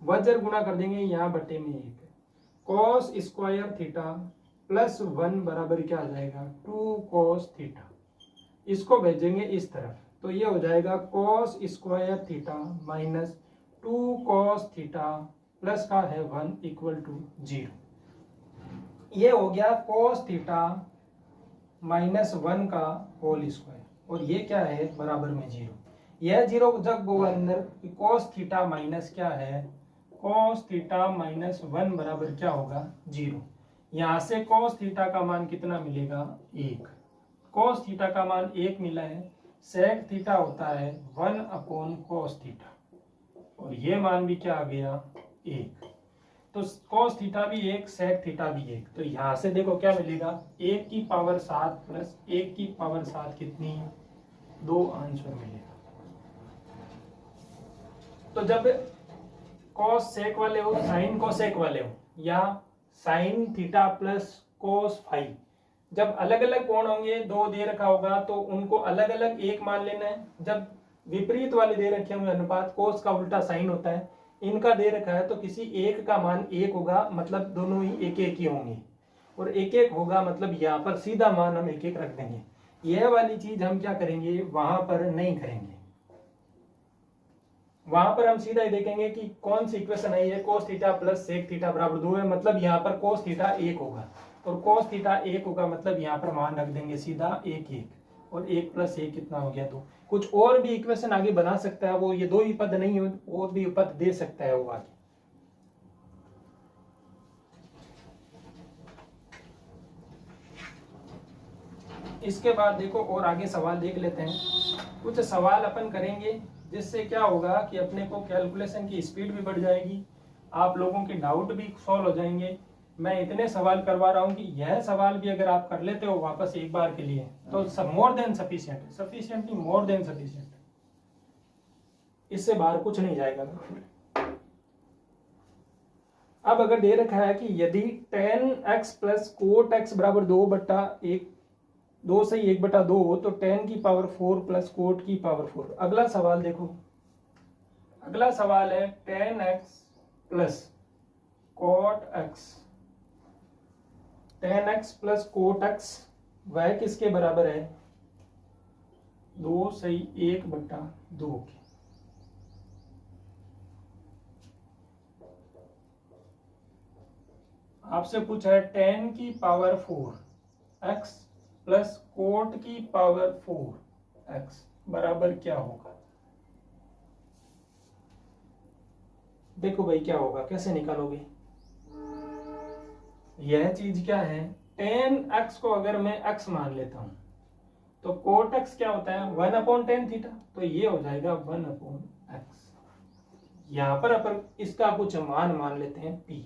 वजर गुणा कर देंगे, यहाँ बटे में 1 है। कोस स्क्वायर थीटा प्लस 1 बराबर क्या आ जाएगा 2 cos थीटा। इसको भेजेंगे इस तरफ तो ये हो जाएगा cos square theta minus 2 cos theta plus का है 1 इक्वल टू 0। ये हो गया cos थीटा माइनस 1 का होल स्क्वायर और ये क्या है बराबर में 0। यह 0 जब होगा अंदर cos थीटा माइनस क्या है cos थीटा माइनस 1 बराबर क्या होगा 0। यहाँ से cos थीटा का मान कितना मिलेगा 1। cos थीटा का मान 1 मिला है। sec थीटा होता है 1 अपॉन cos थीटा और ये मान भी क्या आ गया 1। तो cos थीटा भी 1 sec थीटा भी 1। तो यहाँ से देखो क्या मिलेगा 1 की पावर 7 प्लस 1 की पावर 7 कितनी 2 आंसर मिलेगा। तो जब cos sec वाले हो sin cosec वाले हो या sin theta plus cos phi जब अलग अलग कोण होंगे दो दे रखा होगा तो उनको अलग अलग एक मान लेना है। जब विपरीत वाले दे रखे होंगे अनुपात cos का उल्टा sin होता है इनका दे रखा है तो किसी एक का मान 1 होगा मतलब दोनों ही एक एक ही होंगे और एक एक होगा मतलब यहाँ पर सीधा मान हम एक एक रख देंगे। यह वाली चीज हम क्या करेंगे वहां पर नहीं करेंगे। वहां पर हम सीधा ही देखेंगे कि कौन सी इक्वेशन आई है cos theta plus sec theta बराबर 2 है मतलब यहाँ पर cos थीटा 1 होगा और cos थीटा 1 होगा मतलब यहाँ पर मान रख देंगे सीधा 1 1 और 1 प्लस 1 कितना हो गया 2। कुछ और भी इक्वेशन आगे बना सकता है वो ये दो ही पद नहीं हो और भी पद दे सकता है वो आगे। इसके बाद देखो और आगे सवाल देख लेते हैं। कुछ सवाल अपन करेंगे जिससे क्या होगा कि अपने को कैलकुलेशन की स्पीड भी बढ़ जाएगी आप लोगों के डाउट भी सॉल्व हो जाएंगे। मैं इतने सवाल करवा रहा हूं कि यह सवाल भी अगर आप कर लेते हो वापस एक बार के लिए तो more than sufficient sufficiently more than sufficient इससे बाहर कुछ नहीं जाएगा। अब अगर दे रखा है कि यदि tan x plus coat x बराबर 2/1 2 से 1/2 हो तो tan की पावर 4 प्लस कोट की पावर 4। अगला सवाल देखो अगला सवाल है tan x plus coat x tan x plus coat x वह किसके बराबर है 2 से 1/2 के। आपसे पूछा है tan की पावर 4 x प्लस कोट की पावर 4 x बराबर क्या होगा। देखो भाई क्या होगा कैसे निकालोगे। यह चीज क्या है tan x को अगर मैं x मान लेता हूं तो कोट x क्या होता है 1/tan थीटा तो ये हो जाएगा 1/x। यहां पर अपन इसका कुछ मान लेते हैं p।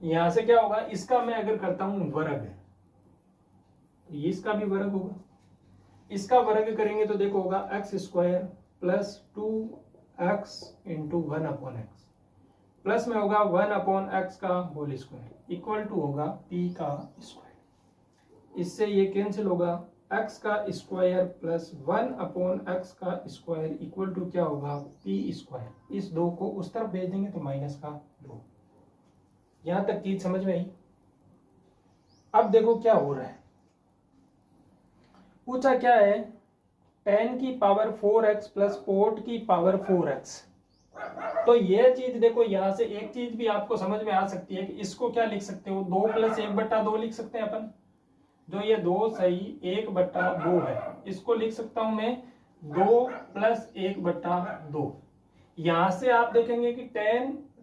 यहां से क्या होगा इसका मैं अगर करता हूं वर्ग तो ये इसका भी वर्ग होगा। इसका वर्ग करेंगे तो देखो होगा x square plus 2x into 1/x plus में होगा 1/x का होल स्क्वायर इक्वल टू होगा p का स्क्वायर। इससे ये कैंसिल होगा x का स्क्वायर प्लस 1/x का स्क्वायर इक्वल टू क्या होगा p स्क्वायर। इस 2 को उस तरफ भेज देंगे तो माइनस का 2। यहां तक चीज समझ में आई। अब देखो क्या हो रहा है पूछा क्या है tan की पावर 4x प्लस कोट की पावर 4x। तो ये चीज देखो यहां से एक चीज भी आपको समझ में आ सकती है कि इसको क्या लिख सकते हो 2 प्लस 1/2 लिख सकते हैं अपन। जो ये 2 सही 1/2 है इसको लिख सकता हूं मैं 2 प्लस 1/2। यहां से आप देखेंगे कि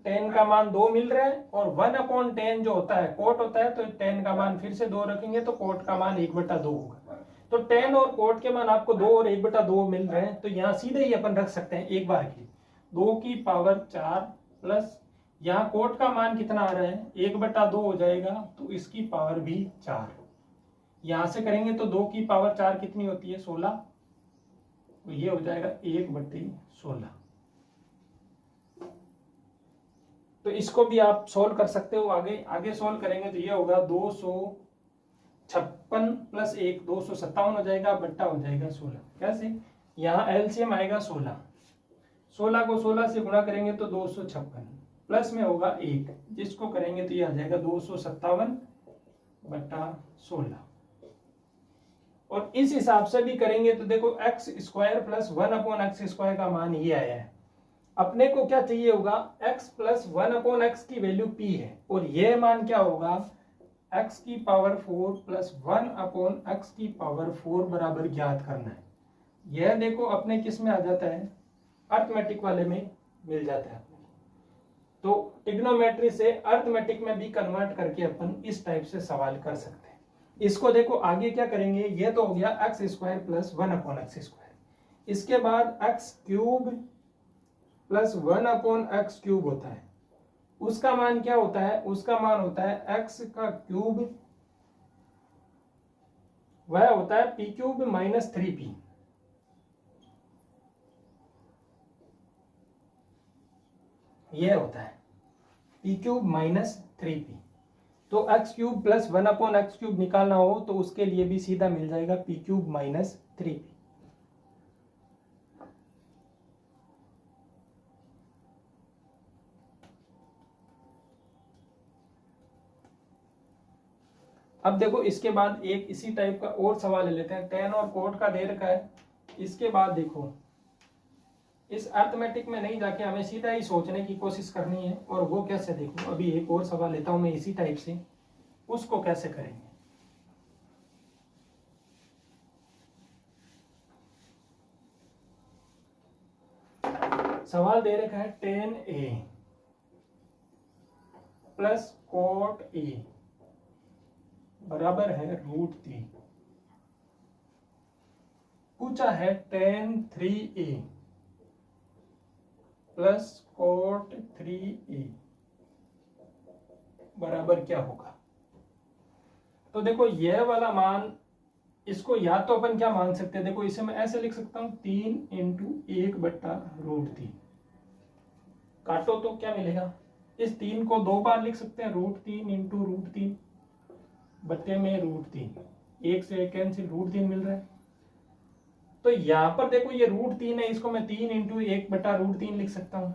tan का मान 2 मिल रहा है और 1/tan जो होता है कोट होता है तो tan का मान फिर से 2 रखेंगे तो कोट का मान 1/2 होगा। तो tan और कोट के मान आपको 2 और 1/2 मिल रहे हैं तो यहाँ सीधे ही अपन रख सकते हैं एक बार की 2 की पावर 4 प्लस यहाँ कोट का मान कितना आ रहा है 1/2 हो जाएगा तो इसकी पावर भी 4। यहां से करेंगे तो 2 की पावर 4 कितनी होती है 16 तो ये हो जाएगा 1/16। तो इसको भी आप सोल्व कर सकते हो। आगे सोल्व करेंगे तो ये होगा 256 प्लस 1 257 हो जाएगा बट्टा हो जाएगा 16। कैसे यहाँ एलसीएम आएगा 16 को 16 से गुणा करेंगे तो 256 प्लस में होगा 1, जिसको करेंगे तो ये आ जाएगा 257/16। और इस हिसाब से भी करेंगे तो देखो एक्स स्क्वायर प्लस 1/x² का मान ये आया है। अपने को क्या चाहिए होगा, x प्लस 1/x की वैल्यू p है, और ये मान क्या होगा, x⁴ प्लस 1/x⁴ बराबर ज्ञात करना है। यह देखो अपने किस में आ जाता है, अर्थमेटिक वाले में मिल जाता है। तो ट्रिग्नोमेट्री से अर्थमेटिक में भी कन्वर्ट करके अपन इस टाइप से सवाल कर सकते हैं। इसको देखो आगे क्या करेंगे, ये तो हो गया x² प्लस 1/x²। इसके बाद x³ प्लस 1/x³ होता है, उसका मान क्या होता है, उसका मान होता है x⁵, वह होता है p³ माइनस 3p। यह होता है p³ माइनस 3p। तो x³ प्लस 1/x³ निकालना हो तो उसके लिए भी सीधा मिल जाएगा p³ माइनस 3p। अब देखो इसके बाद एक इसी टाइप का और सवाल ले लेते हैं, tan और cot का दे रखा है। इसके बाद देखो इस अर्थमेटिक में नहीं जाके हमें सीधा ही सोचने की कोशिश करनी है, और वो कैसे, देखो अभी एक और सवाल लेता हूं मैं इसी टाइप से, उसको कैसे करेंगे। सवाल दे रखा है tan A plus cot A बराबर है √3। पूछा है tan 3A plus cot 3A बराबर क्या होगा। तो देखो यह वाला मान, इसको या तो अपन क्या मान सकते हैं, देखो इसे मैं ऐसे लिख सकता हूं 3 × 1/√3। काटो तो क्या मिलेगा, इस 3 को 2 बार लिख सकते हैं, √3 × √3 बट्टे में √3, 1 से 1 कैंसिल, √3 मिल रहा है। तो यहां पर देखो ये √3 है, इसको मैं 3 × 1/√3 लिख सकता हूं।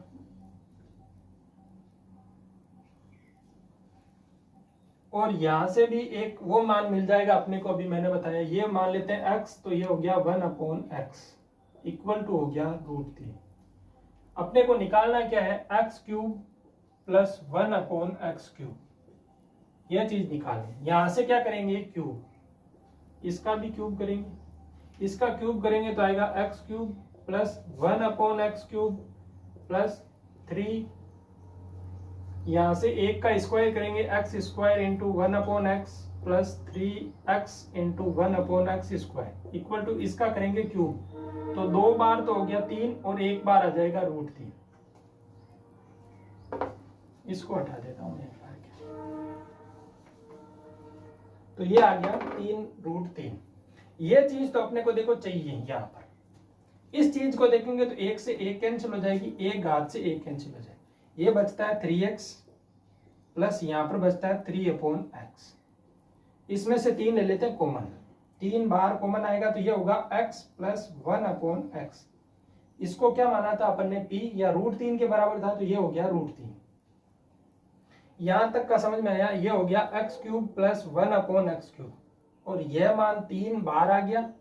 और यहां से भी एक वो मान मिल जाएगा अपने को, अभी मैंने बताया, ये मान लेते हैं x, तो ये हो गया 1/x इक्वल टू हो गया √3। अपने को निकालना क्या है, x³ प्लस 1/x³, यह चीज निकालें। यहां से क्या करेंगे, क्यूब, इसका भी क्यूब करेंगे, इसका क्यूब करेंगे तो आएगा x³ प्लस 1/x³ प्लस 3, यहां से 1 का स्क्वायर करेंगे, x² × 1/x plus 3x × 1/x² equal to इसका करेंगे क्यूब, तो 2 बार तो हो गया 3 और 1 बार आ जाएगा √3। इसको हटा देता हूं एक बार के, तो ये आ गया 3√3। ये चीज तो अपने को देखो चाहिए। यहाँ पर इस चीज को देखेंगे तो 1 से 1 कैंसिल हो जाएगी, 1 घात से 1 कैंसिल हो जाएगी, ये बचता है 3x प्लस यहाँ पर बचता है 3/x। इसमें से 3 ले लेते हैं कॉमन, 3 बार कॉमन आएगा तो ये होगा x प्लस 1/x। इसको क्या माना था अपन ने, p, या √3 के बराबर था, तो ये हो गया √3। यहां तक का समझ में आया, ये हो गया x³ प्लस 1/x³, और यह मान 3 बार आ गया,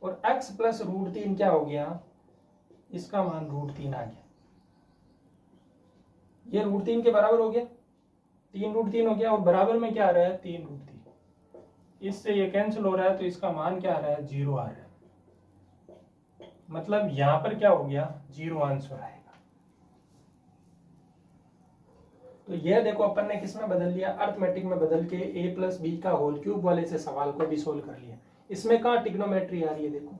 और x प्लस √3 क्या हो गया, इसका मान √3 आ गया। ये √3 के बराबर हो गया, 3√3 हो गया, और बराबर में क्या आ रहा है, 3√3। इससे ये कैंसिल हो रहा है, तो इसका मान क्या आ रहा है, 0 आ रहा है। मतलब यहां पर क्या हो गया, 0 आंसर आएगा। तो यह देखो अपन ने किस में बदल लिया, अर्थमेटिक में बदल के a+b² वाले से सवाल को भी सोल्व कर लिया। इसमें कहाँ ट्रिग्नोमेट्री आ रही है, देखो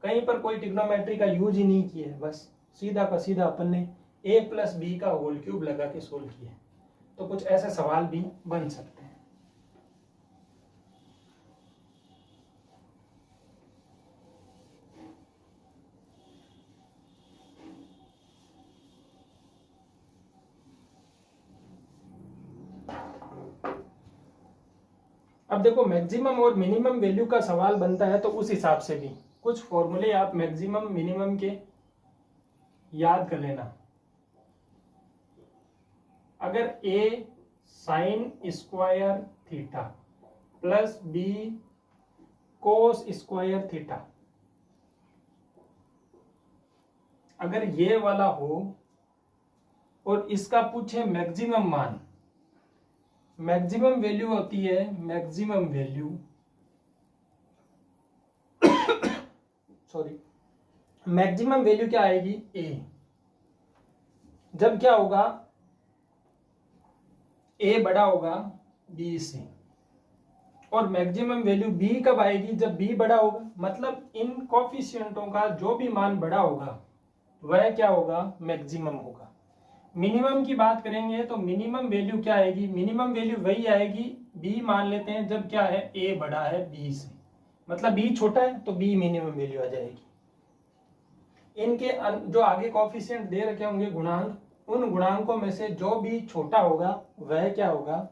कहीं पर कोई ट्रिग्नोमेट्री का यूज ही नहीं किया है, बस सीधा का सीधा अपन ने a+b³ लगा के सोल्व किया। तो कुछ ऐसे सवाल भी बन सकते हैं। अब देखो मैक्सिमम और मिनिमम वैल्यू का सवाल बनता है, तो उस हिसाब से भी कुछ फॉर्मूले आप मैक्सिमम मिनिमम के याद कर लेना। अगर a sign square theta plus b cos square theta, अगर ये वाला हो और इसका पूछे मैक्सिमम मान, मैक्सिमम वैल्यू होती है, maximum value sorry, maximum value क्या आएगी a, जब क्या होगा a बड़ा होगा b से, और मैक्सिमम वैल्यू b कब आएगी जब b बड़ा होगा, मतलब इन कोफिशिएंटों का जो भी मान बड़ा होगा वह क्या होगा मैक्सिमम होगा। मिनिमम की बात करेंगे तो मिनिमम वैल्यू क्या आएगी, मिनिमम वैल्यू वही आएगी b मान लेते हैं जब क्या है a बड़ा है b से, मतलब b छोटा है तो b मिनिमम वैल्यू आ जाएगी। इनके जो आगे कोफिशिएंट दे रखे होंगे गुणांक, उन गुणांकों में से जो भी छोटा होगा वह क्या होगा,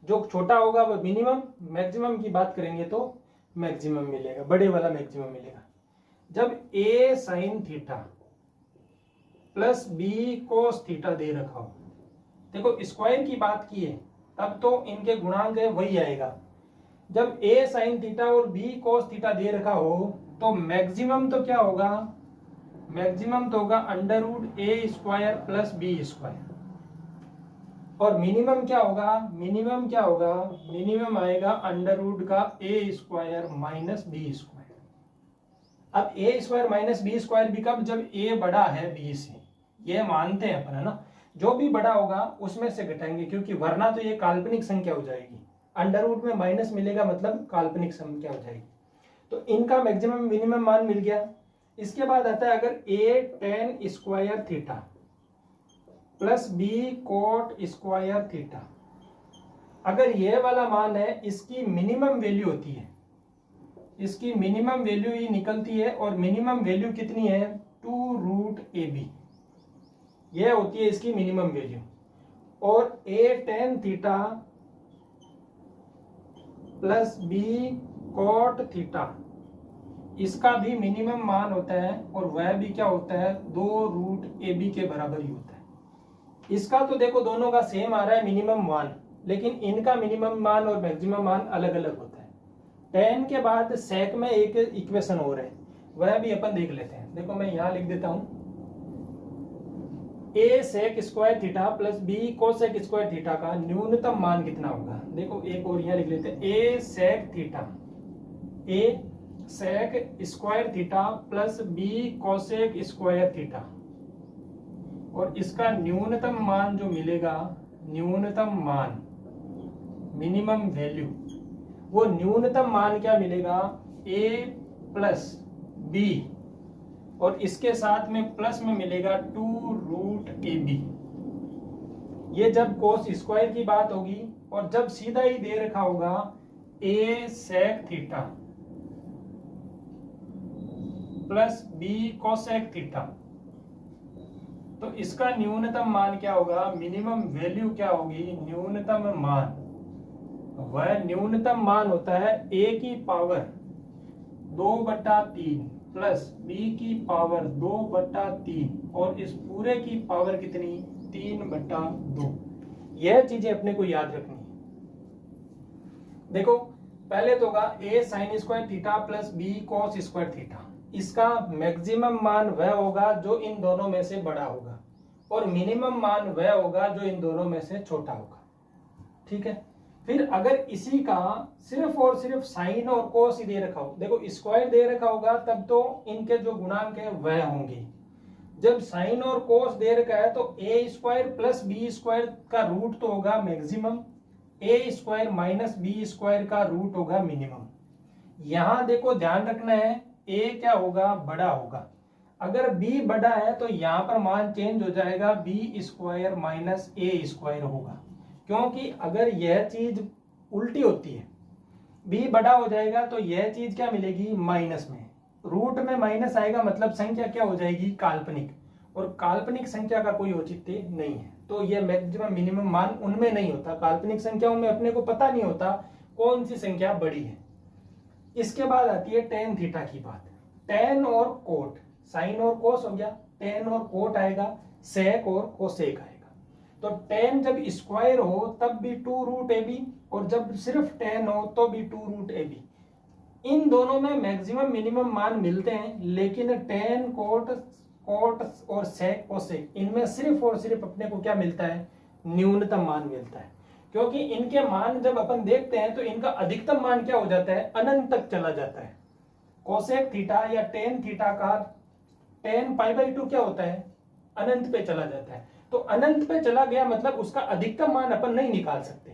जो छोटा होगा वह मिनिमम, मैक्सिमम की बात करेंगे तो मैक्सिमम मिलेगा, बड़े वाला मैक्सिमम मिलेगा। जब a sine theta plus b cos theta दे रखा हो, देखो स्क्वायर की बात की है तब तो इनके गुणांक है वही आएगा। जब a साइन थीटा और b कोस थीटा दे रखा हो तो मैक्सिमम तो क्या होगा, मैक्सिमम तो होगा अंडर रूट ए स्क्वायर प्लस बी स्क्वायर, और मिनिमम क्या होगा, मिनिमम क्या होगा, मिनिमम आएगा अंडर रूट का ए स्क्वायर माइनस बी स्क्वायर। अब ए स्क्वायर माइनस बी स्क्वायर भी कब, जब ए बड़ा है बी से, ये मानते हैं अपन है ना, जो भी बड़ा होगा उसमें से घटाएंगे, क्योंकि वरना तो ये काल्पनिक संख्या हो जाएगी, अंडर रूट में माइनस मिलेगा मतलब काल्पनिक संख्या हो जाएगी। तो इनका मैक्सिमम मिनिमम मान मिल गया। इसके बाद आता है अगर a ten square theta plus b coat square theta, अगर ये वाला मान है इसकी मिनिमम वैल्यू होती है, इसकी मिनिमम वैल्यू ही निकलती है, और मिनिमम वैल्यू कितनी है 2 रूट ab, ये होती है इसकी मिनिमम वैल्यू। और a tan theta plus b cot theta, इसका भी मिनिमम मान होता है और वह भी क्या होता है 2 रूट ab के बराबर ही होता है। इसका तो देखो दोनों का सेम आ रहा है मिनिमम मान, लेकिन इनका मिनिमम मान और मैक्सिमम मान अलग अलग होता है। टेन के बाद सेक में एक इक्वेशन हो रहा है, वह भी अपन देख लेते हैं। देखो मैं यहाँ लिख देता हूं, a sec square theta plus b cosec square theta का न्यूनतम मान कितना होगा। देखो एक और यहाँ लिख लेते हैं, a sec theta, a sec square theta plus b cosec square theta, और इसका न्यूनतम मान जो मिलेगा, न्यूनतम मान मिनिमम वैल्यू, वो न्यूनतम मान क्या मिलेगा a प्लस b, और इसके साथ में प्लस में मिलेगा 2 रूट ab। ये जब कोस स्क्वायर की बात होगी, और जब सीधा ही दे रखा होगा a sec theta plus b cosec theta, तो इसका न्यूनतम मान क्या होगा, मिनिमम वैल्यू क्या होगी, न्यूनतम मान, वह न्यूनतम मान होता है a की पावर 2/3 प्लस b की पावर 2/3, और इस पूरे की पावर कितनी 3/2। यह चीजें अपने को याद रखनी है। देखो पहले तो होगा a sign square theta plus b cos square theta, इसका मैक्सिमम मान वह होगा जो इन दोनों में से बड़ा होगा, और मिनिमम मान वह होगा जो इन दोनों में से छोटा होगा। ठीक है, फिर अगर इसी का सिर्फ और सिर्फ साइन और कोस ही दे रखा हो, देखो स्क्वायर दे रखा होगा तब तो इनके जो गुणांक है वह होंगे। जब साइन और कोस दे रखा है तो a square plus b square का रूट तो होगा maximum, a square minus b square का रूट होगा मिनिमम। यहां देखो ध्यान रखना है, a क्या होगा बड़ा होगा, अगर b बड़ा है तो यहाँ पर मान चेंज हो जाएगा, b square minus a square होगा, क्योंकि अगर यह चीज उल्टी होती है, b बड़ा हो जाएगा तो यह चीज क्या मिलेगी माइनस में, रूट में माइनस आएगा मतलब संख्या क्या हो जाएगी काल्पनिक, और काल्पनिक संख्या का कोई औचित्य नहीं है। तो यह मैक्सिमम मिनिमम मान उनमें नहीं होता, काल्पनिक संख्याओं में अपने को पता नहीं होता कौन सी संख्या बड़ी है। इसके बाद आती है टेन थीटा की बात। टेन और कोट, साइन और कोस हो गया, टेन और कोट आएगा, सेक और कोसेक आएगा। तो tan जब स्क्वायर हो तब भी 2√ab और जब सिर्फ tan हो तो भी 2√ab। इन दोनों में मैक्सिमम मिनिमम मान मिलते हैं, लेकिन tan cot और sec cosec इनमें सिर्फ और सिर्फ अपने को क्या मिलता है, न्यूनतम मान मिलता है। क्योंकि इनके मान जब अपन देखते हैं तो इनका अधिकतम मान क्या हो जाता है, अनंत तक चला जाता है। कोसेक थीटा या टेन थीटा का tan π/2 क्या होता है, अनंत पे चला जाता है। तो अनंत पे चला गया मतलब उसका अधिकतम मान अपन नहीं निकाल सकते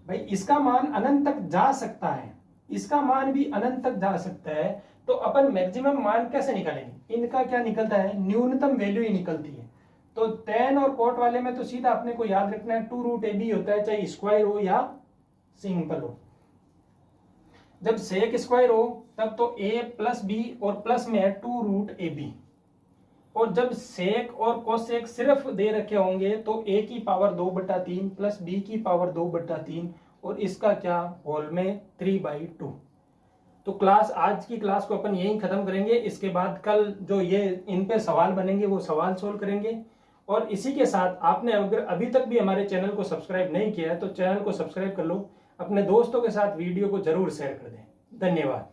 भाई। इसका मान अनंत तक जा सकता है, इसका मान भी अनंत तक जा सकता है, तो अपन मैक्सिमम मान कैसे निकालेंगे, इनका क्या निकलता है, न्यूनतम वैल्यू ही निकलती है। तो tan और cot वाले में तो सीधा अपने को याद रखना है 2√ab होता है, चाहे स्क्वायर हो या सिंपल हो। जब सेक स्क्वायर हो तब तो a प्लस b और प्लस में है 2√ab, और जब सेक और कोसेक सिर्फ दे रखे होंगे तो a की पावर 2/3 प्लस b की पावर 2/3 और इसका क्या होल में 3/2। तो क्लास, आज की क्लास को अपन यहीं खत्म करेंगे। इसके बाद कल जो ये इन पे सवाल बनेंगे वो सवाल सोल्व करेंगे। और इसी के साथ आपने अगर अभी तक भी हमारे चैनल को सब्सक्राइब नहीं किया है तो चैनल को सब्सक्राइब कर लो, अपने दोस्तों के साथ वीडियो को जरूर शेयर कर दें। धन्यवाद।